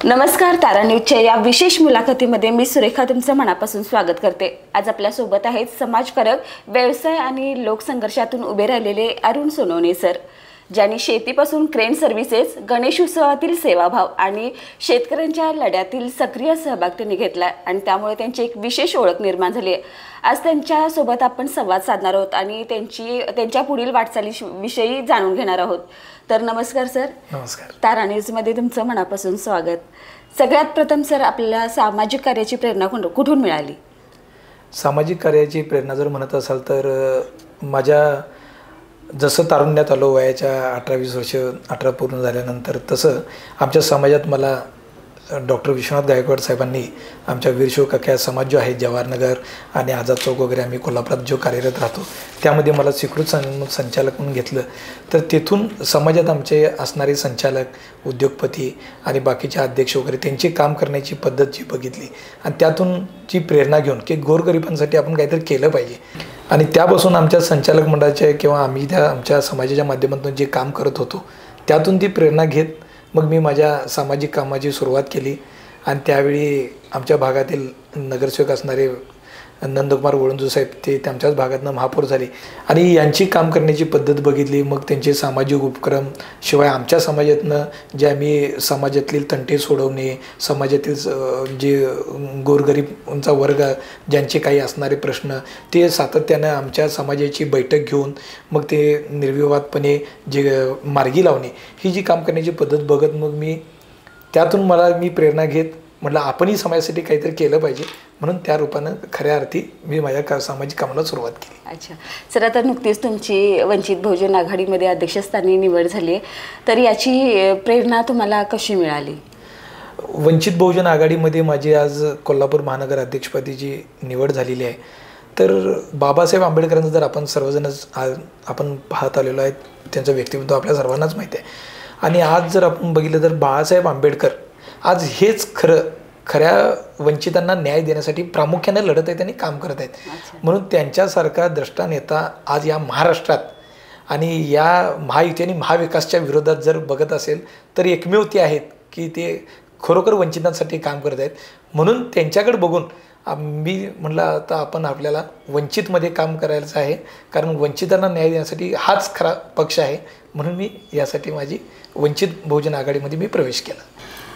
नमस्कार, तारा न्यूजच्या या विशेष मुलाखतीमध्ये मी सुरेखा तुमचं मनापासून स्वागत करते। आज आपल्या सोबत आहेत समाजकारक, व्यवसाय आणि लोकसंघर्षातून उभे राहिलेले अरुण सोनवणे सर, ज्यांनी शेतीपासून क्रेन सर्व्हिसेस, गणेश उत्सवातील सेवाभाव आणि शेतकऱ्यांच्या लढ्यातील सक्रिय सहभाग त्यांनी घेतला आणि त्यामुळे त्यांची एक विशेष ओळख निर्माण झाली आहे। आज त्यांच्या सोबत आपण संवाद साधणार आहोत आणि त्यांच्या पुढील वाटचालीविषयी जाणून घेणार आहोत। तर नमस्कार सर। नमस्कार। तारा न्यूजमध्ये तुमचं मनापासून स्वागत। सगळ्यात प्रथम सर, आपल्याला सामाजिक कार्याची प्रेरणा कुठून मिळाली? सामाजिक कार्याची प्रेरणा जर म्हणत असाल तर माझ्या जसं तारुण्यात आलो, वयाच्या 18-20 वर्ष 18 पूर्ण झाल्यानंतर, तसं आमच्या समाजात मला डॉक्टर विश्वनाथ गायकवाड साहेबांनी आमच्या वीर काका समाज जो आहे जवाहरनगर आणि आझाद चौक वगैरे आम्ही कोल्हापुरात जो कार्यरत राहतो त्यामध्ये मला स्वीकृत संचालक म्हणून घेतलं। तर तेथून समाजात आमचे असणारे संचालक, उद्योगपती आणि बाकीचे अध्यक्ष वगैरे त्यांची काम करण्याची पद्धत जी बघितली आणि त्यातून जी प्रेरणा घेऊन की गोरगरिबांसाठी आपण काहीतरी केलं पाहिजे आणि त्यापासून आमच्या संचालक मंडळाचे किंवा आम्ही त्या आमच्या समाजाच्या माध्यमातून जे काम करत होतो त्यातून ती प्रेरणा घेत मग मी माझ्या सामाजिक कामाची सुरुवात केली। आणि त्यावेळी आमच्या भागातील नगरसेवक असणारे नंदकुमार वळंजू साहेब ते त्यांच्याच भागातनं महापौर झाले आणि यांची काम करण्याची पद्धत बघितली। मग त्यांचे सामाजिक उपक्रम, शिवाय आमच्या समाजातनं जे आम्ही समाजातील तंटे सोडवणे, समाजातील जे गोरगरीबांचा वर्ग ज्यांचे काही असणारे प्रश्न ते सातत्यानं आमच्या समाजाची बैठक घेऊन मग ते निर्विवादपणे जे मार्गी लावणे, ही जी काम करण्याची पद्धत बघत मग त्यातून मला प्रेरणा घेत म्हटलं आपणही समाजासाठी काहीतरी केलं पाहिजे, म्हणून त्या रूपानं खऱ्या अर्थी मी माझ्या सामाजिक कामाला सुरुवात केली। अच्छा सर, आता नुकतीच तुमची वंचित बहुजन आघाडीमध्ये अध्यक्षस्थानी निवड झाली, तर याची प्रेरणा तुम्हाला कशी मिळाली? वंचित बहुजन आघाडीमध्ये माझी आज कोल्हापूर महानगर अध्यक्षपदीची निवड झालेली आहे। तर बाबासाहेब आंबेडकरांचं जर आपण सर्वजणच आपण पाहत आलेलो आहे, त्यांचं व्यक्तिमत्व आपल्या सर्वांनाच माहिती आहे आणि आज जर आपण बघितलं तर बाळासाहेब आंबेडकर आज हेच खऱ्या वंचितांना न्याय देण्यासाठी प्रामुख्याने लढत आहेत आणि काम करत आहेत। म्हणून त्यांच्यासारखा द्रष्टा नेता आज या महाराष्ट्रात आणि या महायुती आणि महाविकासच्या विरोधात जर बघत असेल तर एकमेव ते आहेत की ते खरोखर वंचितांसाठी काम करत आहेत। म्हणून त्यांच्याकडे बघून मी म्हटलं आता आपल्याला वंचितमध्ये काम करायचं आहे, कारण वंचितांना न्याय देण्यासाठी हाच खरा पक्ष आहे। म्हणून मी यासाठी माझी वंचित बहुजन आघाडीमध्ये मी प्रवेश केला।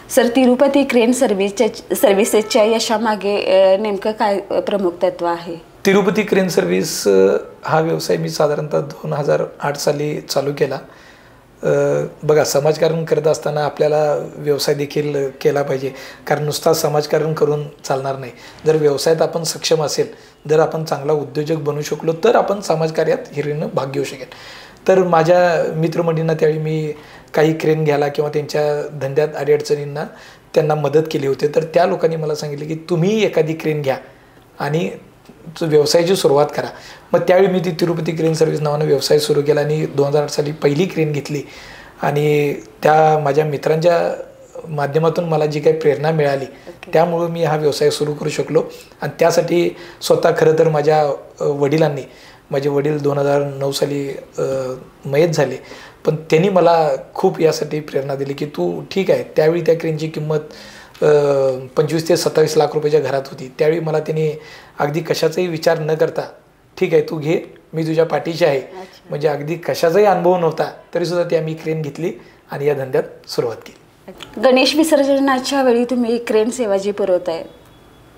सर, तिरुपती क्रेन सर्व्हिसेसच्या यशामागे नेमकं काय प्रमुख तत्व आहे? तिरुपती क्रेन सर्व्हिस हा व्यवसाय मी साधारणतः 2008 साली चालू केला। बघा, समाजकारण करत असताना आपल्याला व्यवसाय देखील केला पाहिजे, कारण नुसता समाजकारण करून चालणार नाही। जर व्यवसायात आपण सक्षम असेल, जर आपण चांगला उद्योजक बनू शकलो तर आपण समाजकार्यात हिरीनं भाग घेऊ शकेल। तर माझ्या मित्रमंडळींना त्यावेळी मी काही क्रेन घ्यायला किंवा त्यांच्या धंद्यात अडीअडचणींना त्यांना मदत केली होती। तर त्या लोकांनी मला सांगितले की तुम्ही एखादी क्रेन घ्या आणि व्यवसायाची सुरुवात करा। मग त्यावेळी मी ती तिरुपती क्रेन सर्व्हिस नावानं व्यवसाय सुरू केला आणि 2008 साली पहिली क्रेन घेतली आणि त्या माझ्या मित्रांच्या माध्यमातून मला जी काही प्रेरणा मिळाली त्यामुळे मी हा व्यवसाय सुरू करू शकलो। आणि त्यासाठी स्वतः खरं तर माझ्या वडिलांनी, माझे वडील 2009 साली मयत झाले, पण त्यांनी मला खूप यासाठी प्रेरणा दिली की तू ठीक आहे। त्यावेळी त्या क्रेनची किंमत 25 ते 27 लाख रुपयाच्या घरात होती। त्यावेळी मला त्यांनी अगदी कशाचाही विचार न करता ठीक आहे तू घे, मी तुझ्या पाठीशी आहे, म्हणजे अगदी कशाचाही अनुभव नव्हता तरीसुद्धा ती आम्ही क्रेन घेतली आणि या धंद्यात सुरुवात केली। गणेश विसर्जनाच्या वेळी तुम्ही क्रेन सेवा जी पुरवताय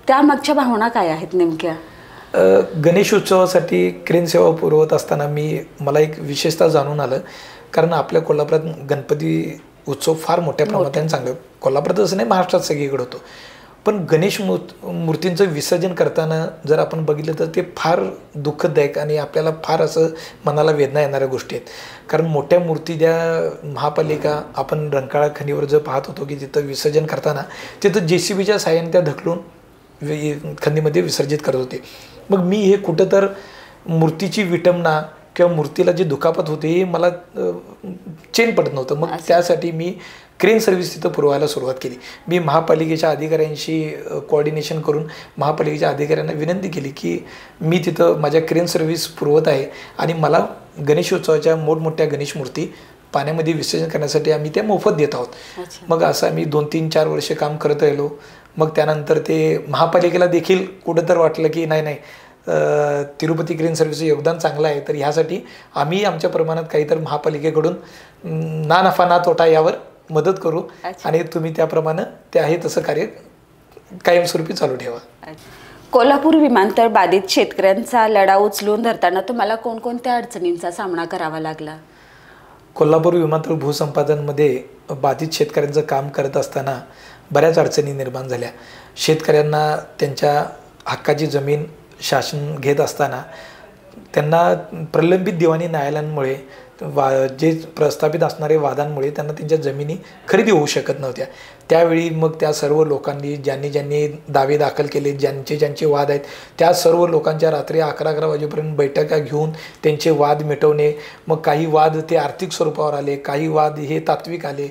त्यामागच्या भावना काय आहेत नेमक्या? गणेश उत्सवासाठी क्रेन सेवा पुरवत असताना मला एक विशेषता जाणून आलं, कारण आपल्या कोल्हापुरात गणपती उत्सव फार मोठ्या प्रमाणात चांगलं, कोल्हापुरात असं नाही महाराष्ट्रात सगळीकडे होतो, पण गणेश मूर्तींचं विसर्जन करताना जर आपण बघितलं तर ते फार दुःखदायक आणि आपल्याला फार असं मनाला वेदना येणाऱ्या गोष्टी आहेत। कारण मोठ्या मूर्ती ज्या महापालिका आपण रंकाळा खंडीवर जर पाहत होतो की तिथं विसर्जन करताना तिथं JCBच्या साहाय्याने त्या ढकलून खंडीमध्ये विसर्जित करत होते। मग मी हे कुठं तर मूर्तीची विटंबना किंवा मूर्तीला जी दुखापत होते हे मला चैन पडत नव्हतं। मग त्यासाठी मी क्रेन सर्व्हिस तिथं पुरवायला सुरुवात केली। मी महापालिकेच्या अधिकाऱ्यांशी कोऑर्डिनेशन करून महापालिकेच्या अधिकाऱ्यांना विनंती केली की मी तिथं माझ्या क्रेन सर्व्हिस पुरवत आहे आणि मला गणेशोत्सवाच्या मोठमोठ्या गणेश मूर्ती पाण्यामध्ये विसर्जन करण्यासाठी आम्ही ते मोफत देत आहोत. मग असं आम्ही 2-3-4 वर्ष काम करत राहिलो. मग त्यानंतर ते महापालिकेला देखील कुठं तर वाटलं की नाही तिरुपती क्रेन सर्व्हिसचं योगदान चांगलं आहे, तर ह्यासाठी आम्ही आमच्या प्रमाणात काहीतरी महापालिकेकडून ना नफा ना तोटा यावर मदत करू आणि तुम्ही त्याप्रमाणे ते आहे तसं कार्य कायमस्वरूपी चालू ठेवा. कोल्हापूर विमानतळ बाधित शेतकऱ्यांचा लढा उचलून धरताना तुम्हाला कोणकोणत्या अडचणींचा सामना करावा लागला? कोल्हापूर विमानतळ भूसंपादनमध्ये बाधित शेतकऱ्यांचं काम करत असताना बऱ्याच अडचणी निर्माण झाल्या. शेतकऱ्यांना त्यांच्या हक्काची जमीन शासन घेत असताना त्यांना प्रलंबित दिवाणी न्यायालयांमुळे जे प्रस्थापित असणारे वादांमुळे त्यांना त्यांच्या जमिनी खरेदी होऊ शकत नव्हत्या. त्यावेळी मग त्या सर्व लोकांनी ज्यांनी दावे दाखल केले, ज्यांचे वाद आहेत, त्या सर्व लोकांच्या रात्री 11-11 वाजेपर्यंत बैठका घेऊन त्यांचे वाद मिटवणे. मग काही वाद ते आर्थिक स्वरूपावर आले, काही वाद हे तात्विक आले,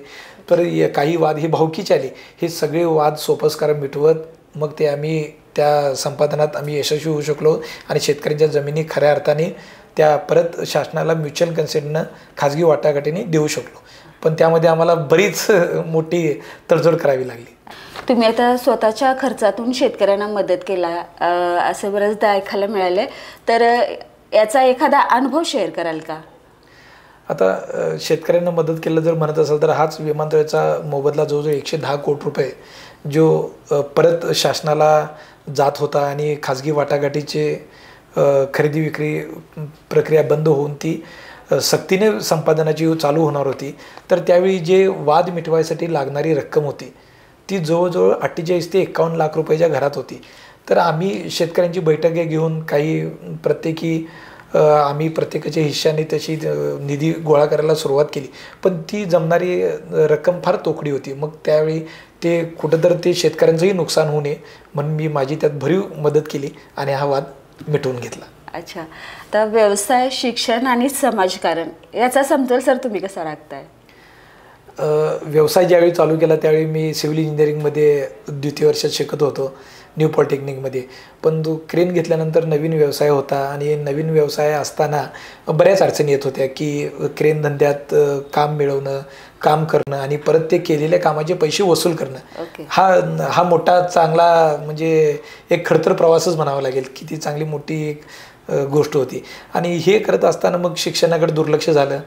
तर काही वाद हे भावकीचे आले. हे सगळे वाद सोपस्कार मिटवत मग ते आम्ही त्या संपादनात आम्ही यशस्वी होऊ शकलो आणि शेतकऱ्यांच्या जमिनी खऱ्या अर्थाने त्या परत शासनाला म्युच्युअल कन्सेंटनं खाजगी वाटाघाटीने देऊ शकलो. पण त्यामध्ये आम्हाला बरीच मोठी तडजोड करावी लागली. तुम्ही आता स्वतःच्या खर्चातून शेतकऱ्यांना मदत केला असं बरेचदा ऐकायला मिळाले, तर याचा एखादा अनुभव शेअर कराल का? आता शेतकऱ्यांना मदत केलं जर म्हणत असाल तर हाच विमानतळाचा मोबदला जवळजवळ 110 कोटी रुपये जो परत शासनाला जात होता आणि खाजगी वाटाघाटीचे खरेदी विक्री प्रक्रिया बंद होऊन ती सक्तीने संपादनाची चालू होणार होती, तर त्यावेळी जे वाद मिटवायसाठी लागणारी रक्कम होती ती जवळजवळ 48 ते 51 लाख रुपयाच्या घरात होती. तर आम्ही शेतकऱ्यांची बैठक घेऊन काही आम्ही प्रत्येकाच्या हिश्श्याने तशी निधी गोळा करायला सुरुवात केली, पण ती जमणारी रक्कम फार तोकडी होती. मग त्यावेळी ते कुठंतरी ते शेतकऱ्यांचंही नुकसान होऊ नये म्हणून मी माझी त्यात भरीव मदत केली आणि हा वाद मिटवून घेतला. अच्छा, तर व्यवसाय, शिक्षण आणि समाजकारण याचा समतोल सर तुम्ही कसा राखताय? व्यवसाय ज्यावेळी चालू केला त्यावेळी मी सिव्हिल इंजिनिअरिंगमध्ये द्वितीय वर्षात शिकत होतो न्यू पॉलिटेक्निकमध्ये. पण तो क्रेन घेतल्यानंतर नवीन व्यवसाय होता आणि नवीन व्यवसाय असताना बऱ्याच अडचणी येत होत्या की क्रेन धंद्यात काम मिळवणं, काम करणं आणि परत ते केलेल्या कामाचे पैसे वसूल करणं हा मोठा चांगला म्हणजे एक खडतर प्रवासच म्हणावा लागेल की ती चांगली मोठी एक गोष्ट होती. आणि हे करत असताना मग शिक्षणाकडे दुर्लक्ष झालं.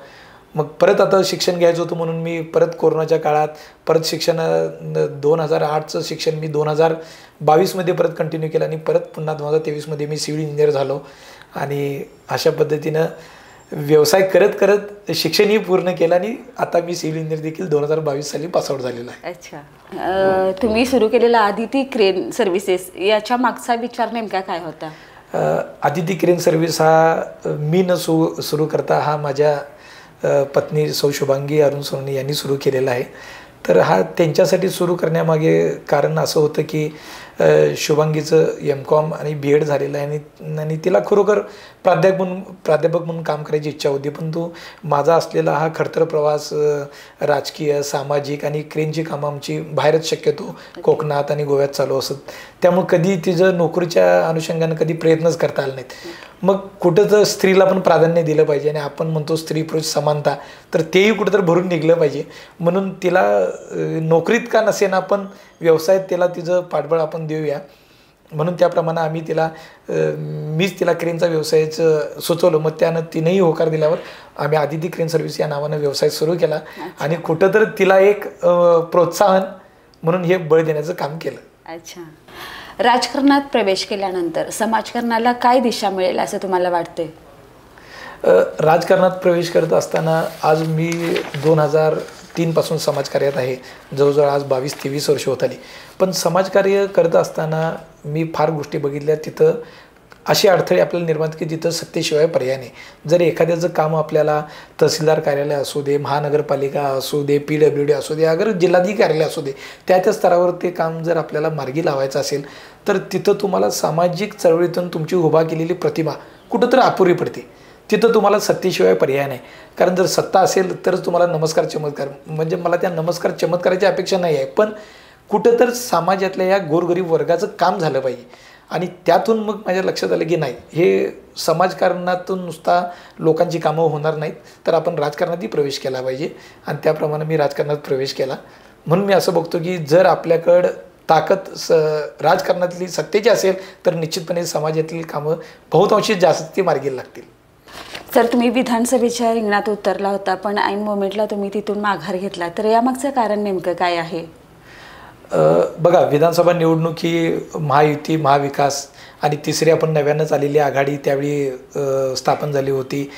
मग परत आता शिक्षण घ्यायचं होतं म्हणून मी परत कोरोनाच्या काळात परत शिक्षण 2008चं शिक्षण मी 2022मध्ये परत कंटिन्यू केलं आणि परत पुन्हा 2023मध्ये मी सिव्हिल इंजिनियर झालो. आणि अशा पद्धतीनं व्यवसाय करत करत शिक्षणही पूर्ण केलं आणि आता मी सिव्हिल इंजिनियर देखील 2022 साली पासआउट झालेलो आहे. अच्छा, तुम्ही सुरू केलेला आदिती क्रेन सर्व्हिसेस याच्या मागचा विचार नेमका काय होता? आदिती क्रेन सर्व्हिस हा मी न सुरू करता हा माझ्या पत्नी सौ शुभांगी अरुण सोनवणे यांनी सुरू केलेला आहे. तर हा त्यांच्यासाठी सुरू करण्यामागे कारण असं होतं की शुभांगीचं MCOM आणि BEd झालेलं आहे आणि तिला खरोखर प्राध्यापक म्हणून काम करायची इच्छा होती. पण तो माझा असलेला हा खडतर प्रवास राजकीय, सामाजिक आणि क्रेनची कामं आमची बाहेरच शक्यतो कोकणात आणि गोव्यात चालू असत, त्यामुळे कधी तिचं नोकरीच्या अनुषंगानं कधी प्रयत्नच करता आले नाहीत. मग कुठं तर स्त्रीला पण प्राधान्य दिलं पाहिजे आणि आपण म्हणतो स्त्री पुरुष समानता, तर तेही कुठंतरी भरून निघलं पाहिजे. म्हणून तिला नोकरीत का नसेन आपण व्यवसायात तिला तिचं पाठबळ आपण देऊया म्हणून त्याप्रमाणे आम्ही मीच तिला क्रेनचा व्यवसायाचं सुचवलं. मग त्यानं तिनेही होकार दिल्यावर आम्ही आदिती क्रेन सर्व्हिस या नावानं व्यवसाय सुरू केला आणि कुठं तर तिला एक प्रोत्साहन म्हणून हे बळ देण्याचं काम केलं. अच्छा, राजकारणात प्रवेश केल्यानंतर समाजकारणाला काय दिशा मिळेल असं तुम्हाला वाटते? राजकारणात प्रवेश करत असताना आज मी 2003 पासून समाजकार्यात आहे. जवळजवळ आज 22-23 वर्ष होत आली. पण समाजकार्य करत असताना मी फार गोष्टी बघितल्या. तिथं अशी अडथळे आपल्याला निर्माण की जिथं सत्तेशिवाय पर्याय नाही. जर एखाद्याचं काम आपल्याला तहसीलदार कार्यालय असू दे, महानगरपालिका असू दे, PWD असू दे, अगर जिल्हाधिकारी कार्यालय असू दे, त्या स्तरावर ते काम जर आपल्याला मार्गी लावायचं असेल तर तिथं तुम्हाला सामाजिक चळवळीतून तुमची उभा केलेली प्रतिभा कुठंतरी अपुरी पडते. तिथं तुम्हाला सत्तेशिवाय पर्याय नाही. कारण जर सत्ता असेल तरच तुम्हाला नमस्कार चमत्कार, म्हणजे मला त्या नमस्कार चमत्काराची अपेक्षा नाही आहे, पण कुठं तर समाजातल्या या गोरगरीब वर्गाचं काम झालं पाहिजे. आणि त्यातून मग माझ्या लक्षात आलं की नाही, हे समाजकारणातून नुसता लोकांची कामं होणार नाहीत, तर आपण राजकारणातही प्रवेश केला पाहिजे. आणि त्याप्रमाणे मी राजकारणात प्रवेश केला. म्हणून मी असं बघतो की जर आपल्याकडं ताकद राजकारणातली सत्तेची असेल तर निश्चितपणे समाजातील कामं बहुतांशी जास्ती मार्गी लागतील. सर, तुम्ही विधानसभेच्या रिंगणात उतरला होता, पण ऐन मोमेंटला तुम्ही तिथून माघार घेतला, तर यामागचं कारण नेमकं काय आहे? बघा, विधानसभा निवडणुकी महायुती, महाविकास आणि तिसरी आपण नव्यानंच आलेली आघाडी त्यावेळी स्थापन झाली होती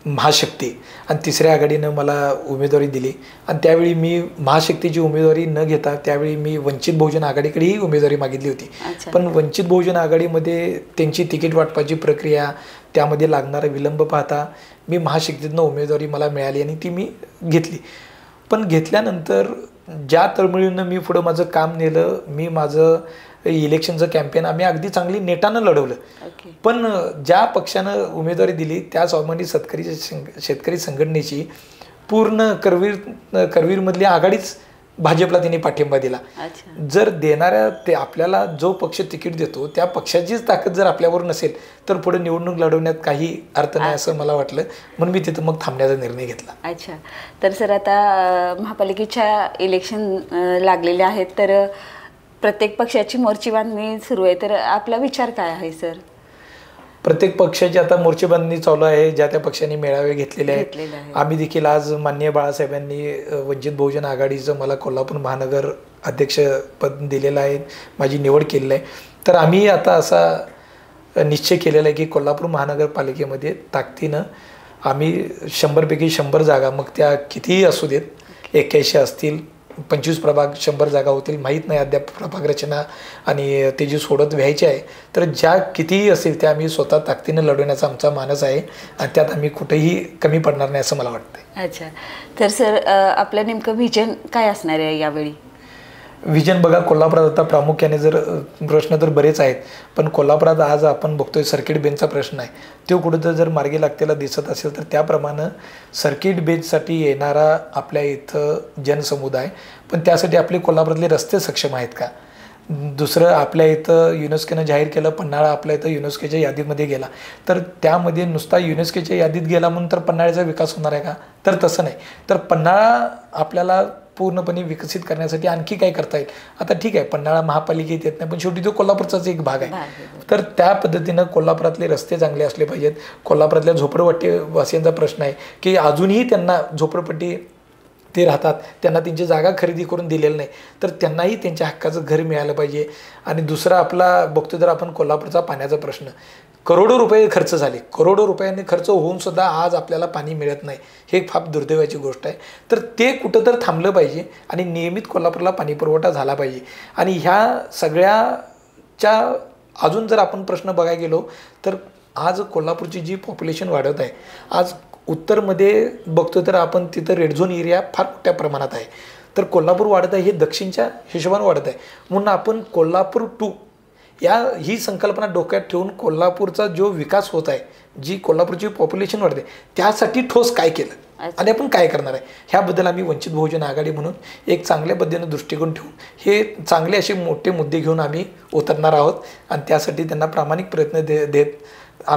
महाशक्ती, आणि तिसऱ्या आघाडीनं मला उमेदवारी दिली. आणि त्यावेळी मी महाशक्तीची उमेदवारी न घेता त्यावेळी मी वंचित बहुजन आघाडीकडेही उमेदवारी मागितली होती. पण वंचित बहुजन आघाडीमध्ये त्यांची तिकीट वाटपाची प्रक्रिया, त्यामध्ये लागणारा विलंब पाहता मी महाशक्तीतनं उमेदवारी मला मिळाली आणि ती मी घेतली. पण घेतल्यानंतर ज्या तळमळीनं मी पुढं माझं काम नेलं, मी माझं इलेक्शनचं कॅम्पेन आम्ही अगदी चांगली नेटानं लढवलं. पण ज्या पक्षानं उमेदवारी दिली त्या स्वाभिमानी शेतकरी संघटनेची पूर्ण करवीरमधली आघाडीच भाजपला त्यांनी पाठिंबा दिला. जर देणाऱ्या ते आपल्याला जो पक्ष तिकीट देतो त्या पक्षाचीच ताकद जर आपल्यावर नसेल तर पुढे निवडणूक लढवण्यात काही अर्थ नाही असं मला वाटलं. म्हणून मी तिथं मग थांबण्याचा निर्णय घेतला. अच्छा, तर सर आता महापालिकेच्या इलेक्शन लागलेले आहेत, तर प्रत्येक पक्षाची मोर्चेबांधणी सुरू आहे, तर आपला विचार काय आहे सर? प्रत्येक पक्षाची आता मोर्चेबांधणी चालू आहे, ज्या त्या पक्षांनी मेळावे घेतलेले आहेत. आम्ही देखील आज माननीय बाळासाहेबांनी वंचित बहुजन आघाडीचं मला कोल्हापूर महानगर अध्यक्षपद दिलेलं आहे, माझी निवड केलेली आहे. तर आम्ही आता असा निश्चय केलेला आहे की कोल्हापूर महानगरपालिकेमध्ये ताकदीनं आम्ही 100पैकी 100 जागा, मग त्या कितीही असू देत, 81 असतील, 25 प्रभाग, 100 जागा होतील, माहीत नाही अद्याप प्रभाग रचना आणि ते जी सोडत व्हायची आहे. तर ज्या कितीही असतील त्या आम्ही स्वतः ताकदीनं लढवण्याचा आमचा मानस आहे आणि त्यात आम्ही कुठेही कमी पडणार नाही असं मला वाटतं. अच्छा, तर सर आपलं नेमकं व्हिजन काय असणार आहे यावेळी? व्हिजन बघा, कोल्हापुरात आता प्रामुख्याने जर प्रश्न तर बरेच आहेत, पण कोल्हापुरात आज आपण बघतोय सर्किट बेंचचा प्रश्न आहे, तो कुठं जर मार्गी लागतेला दिसत असेल तर त्याप्रमाणे सर्किट बेंचसाठी येणारा आपल्या इथं जनसमुदाय, पण त्यासाठी आपले कोल्हापुरातले रस्ते सक्षम आहेत का? दुसरं, आपल्या इथं युनेस्कोनं जाहीर केलं पन्हाळा आपल्या इथं युनेस्कोच्या यादीमध्ये गेला, तर त्यामध्ये नुसता युनेस्कोच्या यादीत गेला म्हणून तर पन्हाळ्याचा विकास होणार आहे का? तर तसं नाही. तर पन्हाळा आपल्याला पूर्णपणे विकसित करण्यासाठी आणखी काय करता येईल? आता ठीक आहे, पन्हाळा महापालिकेत येत नाही, पण शेवटी तो कोल्हापूरचाच एक भाग आहे. तर त्या पद्धतीनं कोल्हापुरातले रस्ते चांगले असले पाहिजेत. कोल्हापुरातल्या झोपडपट्टी वासियांचा प्रश्न आहे की अजूनही त्यांना झोपडपट्टी ते राहतात, त्यांना त्यांची जागा खरेदी करून दिलेली नाही, तर त्यांनाही त्यांच्या हक्काचं घर मिळालं पाहिजे. आणि दुसरा आपला बघतो जर आपण कोल्हापूरचा पाण्याचा प्रश्न, करोडो रुपये खर्च झाले, करोडो रुपयांनी खर्च होऊन सुद्धा आज आपल्याला पाणी मिळत नाही, हे फार दुर्दैवाची गोष्ट आहे. तर ते कुठं तर थांबलं पाहिजे आणि नियमित कोल्हापूरला पाणी पुरवठा झाला पाहिजे. आणि ह्या सगळ्याच्या अजून जर आपण प्रश्न बघायला गेलो तर आज कोल्हापूरची जी पॉप्युलेशन वाढत आहे, आज उत्तरमध्ये बघतो तर आपण तिथं रेड झोन एरिया फार मोठ्या प्रमाणात आहे, तर कोल्हापूर वाढत आहे हे दक्षिणच्या हिशोबाने वाढत आहे. म्हणून आपण कोल्हापूर 2 ही संकल्पना डोक्यात ठेवून कोल्हापूरचा जो विकास होत आहे, जी कोल्हापूरची पॉप्युलेशन वाढते, त्यासाठी ठोस काय केलं आणि आपण काय करणार आहे, ह्याबद्दल आम्ही वंचित बहुजन आघाडी म्हणून एक चांगल्या पद्धतीनं दृष्टिकोन ठेवून हे चांगले असे मोठे मुद्दे घेऊन आम्ही उतरणार आहोत आणि त्यासाठी त्यांना प्रामाणिक प्रयत्न देत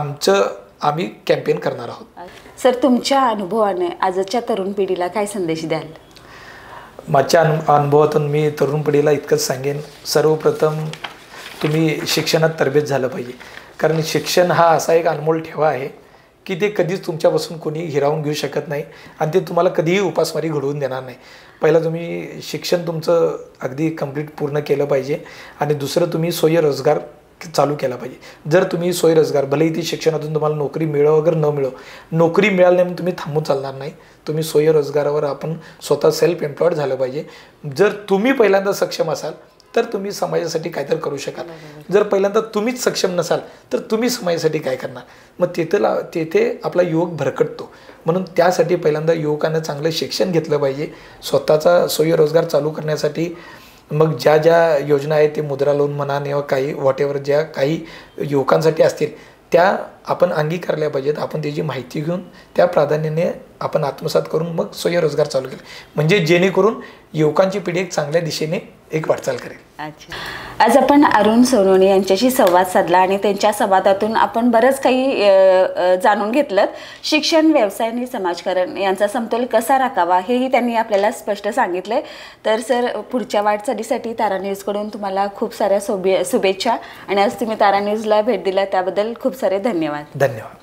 आम्ही कॅम्पेन करणार आहोत. सर, तुमच्या अनुभवाने आजच्या तरुण पिढीला काय संदेश द्याल? माझ्या अनुभवातून मी तरुण पिढीला इतकंच सांगेन, सर्वप्रथम तुम्ही शिक्षणात तरबेज झालं पाहिजे, कारण शिक्षण हा असा एक अनमोल ठेवा आहे की ते कधीच तुमच्यापासून कोणी हिरावून घेऊ शकत नाही आणि ते तुम्हाला कधीही उपासमारी घडवून देणार नाही. पहिलं तुम्ही शिक्षण तुमचं अगदी कंप्लीट पूर्ण केलं पाहिजे आणि दुसरं तुम्ही स्वयंरोजगार चालू केला पाहिजे. जर तुम्ही स्वयंरोजगार, भलेही ती शिक्षणातून तुम्हाला नोकरी मिळो वगैरे न मिळो, नोकरी मिळाली नाही म्हणून तुम्ही थांबून चालणार नाही. तुम्ही स्वयंरोजगारावर आपण स्वतः सेल्फ एम्प्लॉयड झालं पाहिजे. जर तुम्ही पहिल्यांदा सक्षम असाल तर तुम्ही समाजासाठी काहीतरी करू शकाल. जर पहिल्यांदा तुम्हीच सक्षम नसाल तर तुम्ही समाजासाठी काय करणार? मग तेथे आपला युवक भरकटतो. म्हणून त्यासाठी पहिल्यांदा युवकांना चांगलं शिक्षण घेतलं पाहिजे. स्वतःचा स्वयंरोजगार चालू करण्यासाठी मग ज्या ज्या योजना आहेत, ते मुद्रा लोन म्हणा किंवा काही व्हॉटेवर ज्या काही युवकांसाठी असतील त्या आपण अंगीकारल्या पाहिजेत. आपण त्याची माहिती घेऊन त्या प्राधान्याने आपण आत्मसात करून मग स्वयंरोजगार चालू केला, म्हणजे जेणेकरून युवकांची पिढी एक चांगल्या दिशेने एक वाटचाल करेल. अच्छा. आज आपण अरुण सोनवणे यांच्याशी संवाद साधला आणि त्यांच्या संवादातून आपण बरंच काही जाणून घेतलं. शिक्षण, व्यवसाय आणि समाजकारण यांचा समतोल कसा राखावा हेही त्यांनी आपल्याला स्पष्ट सांगितले. तर सर, पुढच्या वाटचालीसाठी तारा न्यूजकडून तुम्हाला खूप साऱ्या शुभेच्छा आणि आज तुम्ही तारा न्यूजला भेट दिला त्याबद्दल खूप सारे धन्यवाद. धन्यवाद.